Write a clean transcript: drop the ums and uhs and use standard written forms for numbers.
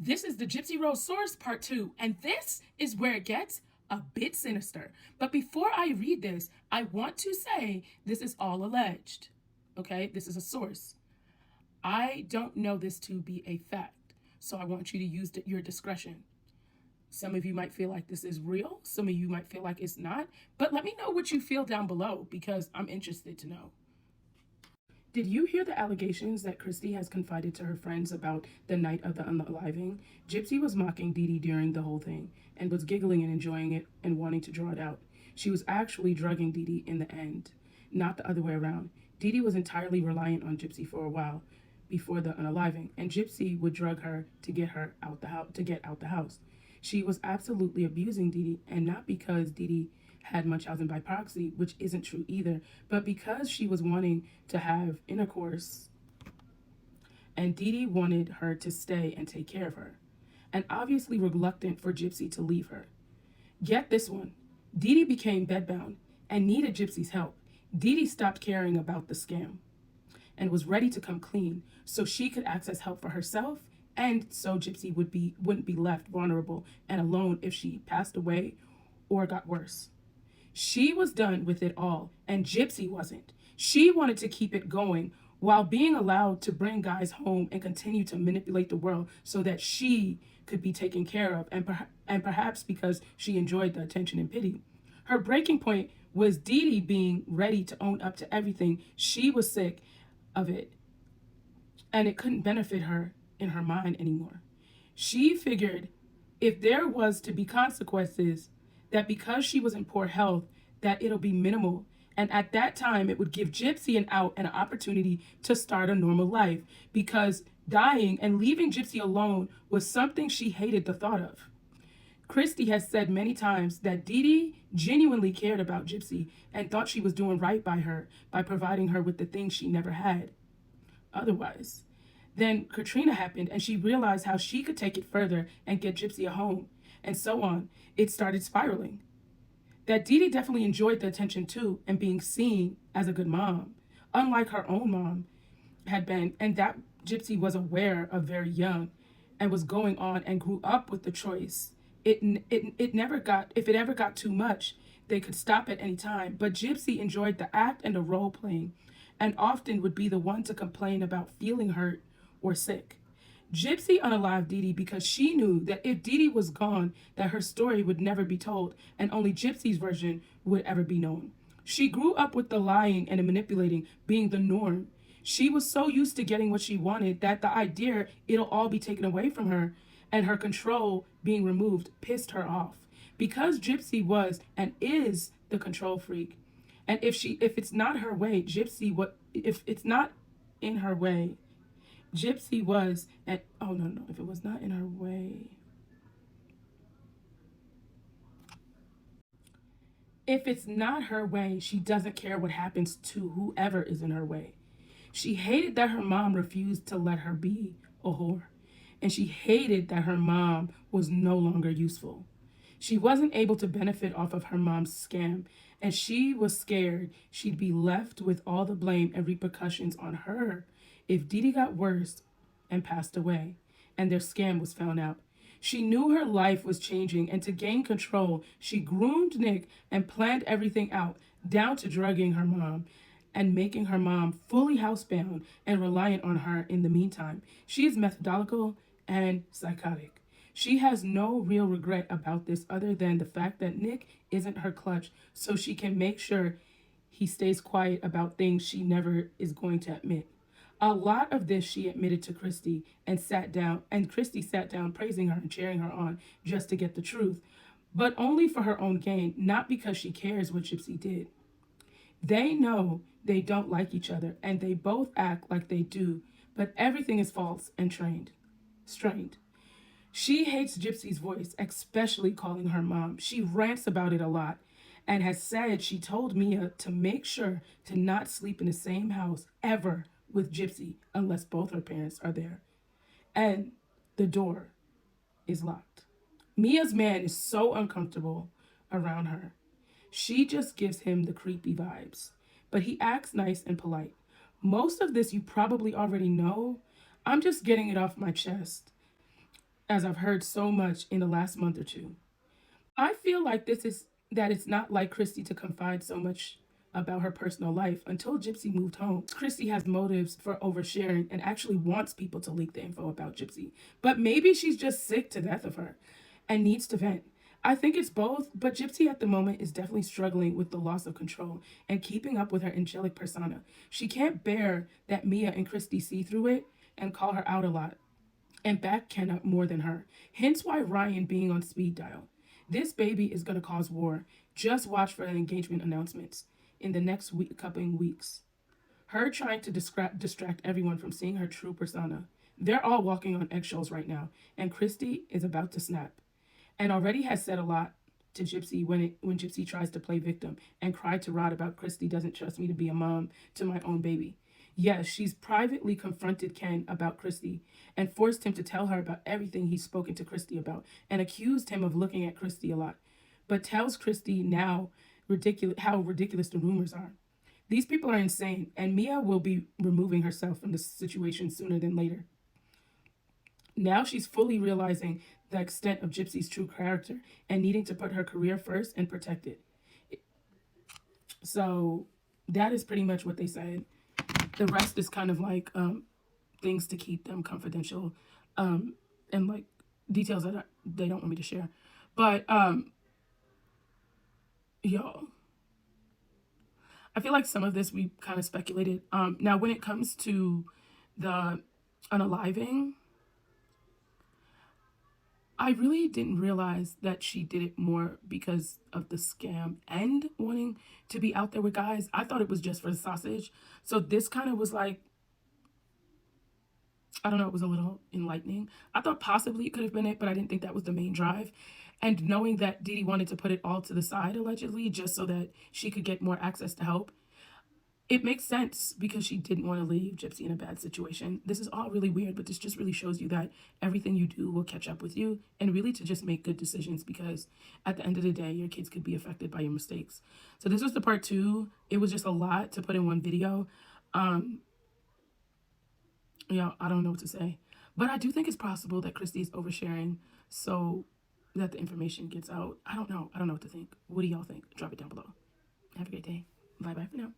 This is the Gypsy Rose Source Part 2, and this is where it gets a bit sinister. But before I read this, I want to say this is all alleged. Okay, this is a source. I don't know this to be a fact, so I want you to use your discretion. Some of you might feel like this is real, some of you might feel like it's not, but let me know what you feel down below because I'm interested to know. Did you hear the allegations that Christy has confided to her friends about the night of the unaliving? Gypsy was mocking Dee Dee during the whole thing and was giggling and enjoying it and wanting to draw it out. She was actually drugging Dee Dee in the end, not the other way around. Dee Dee was entirely reliant on Gypsy for a while before the unaliving, and Gypsy would drug her to get her out the house. She was absolutely abusing Dee Dee, and not because Dee Dee had Munchausen by proxy, which isn't true either, but because she was wanting to have intercourse and Dee Dee wanted her to stay and take care of her, and obviously reluctant for Gypsy to leave her. Get this one. Dee Dee became bedbound and needed Gypsy's help. Dee Dee stopped caring about the scam and was ready to come clean so she could access help for herself, and so Gypsy wouldn't be left vulnerable and alone if she passed away or got worse. She was done with it all, and Gypsy wasn't. She wanted to keep it going while being allowed to bring guys home and continue to manipulate the world so that she could be taken care of, and perhaps because she enjoyed the attention and pity. Her breaking point was Dee Dee being ready to own up to everything. She was sick of it, and it couldn't benefit her in her mind anymore. She figured if there was to be consequences, that because she was in poor health, that it'll be minimal. And at that time, it would give Gypsy an out and an opportunity to start a normal life, because dying and leaving Gypsy alone was something she hated the thought of. Christy has said many times that Dee Dee genuinely cared about Gypsy and thought she was doing right by her by providing her with the things she never had otherwise. Then Katrina happened, and she realized how she could take it further and get Gypsy a home, and so on. It started spiraling. That Dee Dee definitely enjoyed the attention too and being seen as a good mom, unlike her own mom had been, and that Gypsy was aware of very young and was going on and grew up with the choice. It never got, if it ever got too much, they could stop at any time, but Gypsy enjoyed the act and the role playing and often would be the one to complain about feeling hurt or sick. Gypsy unalived Dee Dee because she knew that if Dee Dee was gone, that her story would never be told and only Gypsy's version would ever be known. She grew up with the lying and the manipulating being the norm. She was so used to getting what she wanted that the idea it'll all be taken away from her and her control being removed pissed her off. Because Gypsy was and is the control freak, and if it's not her way, if it's not in her way, Gypsy was, and oh no, if it was not in her way. If it's not her way, she doesn't care what happens to whoever is in her way. She hated that her mom refused to let her be a whore, and she hated that her mom was no longer useful. She wasn't able to benefit off of her mom's scam, and she was scared she'd be left with all the blame and repercussions on her if Dee Dee got worse and passed away, and their scam was found out. She knew her life was changing, and to gain control, she groomed Nick and planned everything out, down to drugging her mom and making her mom fully housebound and reliant on her in the meantime. She is methodical and psychotic. She has no real regret about this other than the fact that Nick isn't her clutch, so she can make sure he stays quiet about things she never is going to admit. A lot of this she admitted to Christy and Christy sat down praising her and cheering her on just to get the truth, but only for her own gain, not because she cares what Gypsy did. They know they don't like each other and they both act like they do, but everything is false and strained. She hates Gypsy's voice, especially calling her mom. She rants about it a lot and has said she told Mia to make sure to not sleep in the same house ever with Gypsy unless both her parents are there. And the door is locked. Mia's man is so uncomfortable around her. She just gives him the creepy vibes, but he acts nice and polite. Most of this you probably already know. I'm just getting it off my chest. as I've heard so much in the last month or two. I feel like this is that it's not like Christy to confide so much about her personal life until Gypsy moved home. Christy has motives for oversharing and actually wants people to leak the info about Gypsy. But maybe she's just sick to death of her and needs to vent. I think it's both, but Gypsy at the moment is definitely struggling with the loss of control and keeping up with her angelic persona. She can't bear that Mia and Christy see through it and call her out a lot. And Beck cannot more than her. Hence why Ryan being on speed dial. This baby is going to cause war. Just watch for the engagement announcements in the next couple weeks. Her trying to distract everyone from seeing her true persona. They're all walking on eggshells right now, and Christy is about to snap. And already has said a lot to Gypsy when Gypsy tries to play victim and cried to Rod about Christy doesn't trust me to be a mom to my own baby. Yes, she's privately confronted Ken about Christy and forced him to tell her about everything he's spoken to Christy about and accused him of looking at Christy a lot, but tells Christy now how ridiculous the rumors are. These people are insane, and Mia will be removing herself from the situation sooner than later. Now she's fully realizing the extent of Gypsy's true character and needing to put her career first and protect it. So that is pretty much what they said. The rest is kind of like things to keep them confidential, and like details that they don't want me to share. But y'all, I feel like some of this we kind of speculated. Now when it comes to the unaliving, I really didn't realize that she did it more because of the scam and wanting to be out there with guys. I thought it was just for the sausage. So this kind of was like, I don't know, it was a little enlightening. I thought possibly it could have been it, but I didn't think that was the main drive. And knowing that Dee Dee wanted to put it all to the side, allegedly, just so that she could get more access to help, it makes sense because she didn't want to leave Gypsy in a bad situation. This is all really weird, but this just really shows you that everything you do will catch up with you, and really to just make good decisions, because at the end of the day, your kids could be affected by your mistakes. So this was the part 2. It was just a lot to put in one video. Yeah, I don't know what to say. But I do think it's possible that Christy's oversharing so that the information gets out. I don't know. I don't know what to think. What do y'all think? Drop it down below. Have a great day. Bye-bye for now.